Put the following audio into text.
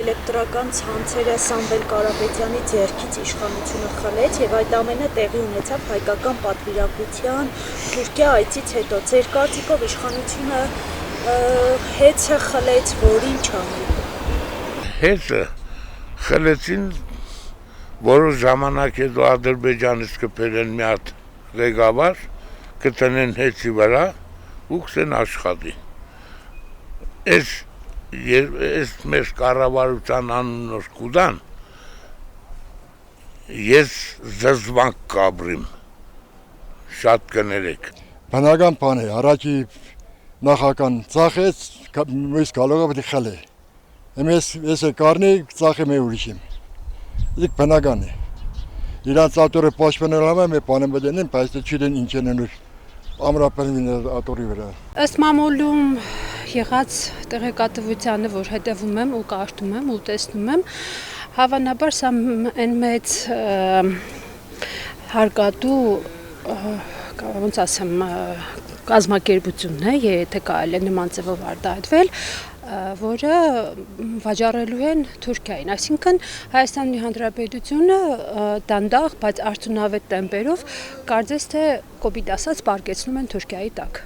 Էլեկտրական ցանցերը Սամվել Կարապետյանի ձեռքից իշխանությունը խլեց եւ այդ ամենը տեղի ունեցավ հայկական պատվիրակության Թուրքիա այցից հետո։ Ձեր կարծիքով իշխանությունը հեծը խլեց, որ ինչ անի։ Հեծը խլեցին, որոշ ժամանակ հետո Ադրբեջանից կբերեն մի հատ ղեկավար, կտնեն հեծի վրա ու կսեն աշխատի։ Ես մեր կառավարության անունով կուտան, ես զզվանք կաբրիմ, շատ կներեք։ Բնական բան է, առաջի նախական ծախեց, մյուս գալողը պետք է խլե։ Ես կարնի ծախի մի ուրիշիմ։ Դիք բնական է։ Իրանց ատորը պաշտպանել եմ, բանը մտենին, բայց չգիտեն ինչ են ուր ամրապնդին ատորի վրա։ Ըստ մամուլում եղած տեղեկատվությանը, որ հետևում եմ ու կարդում եմ ու տեսնում եմ, հավանաբար սա այն մեծ հարկատու, ոնց ասեմ, կազմակերպությունն է, եթե կարելի է նման ձևով արտահայտվել, որը վաճառելու են Թուրքիային, այսինքն Հայաստանի Հանրապետությունը դանդաղ, բայց արդյունավետ տեմպերով կարծես թե կոպիտ ասած պարկեցնում են Թուրքիայի տակ։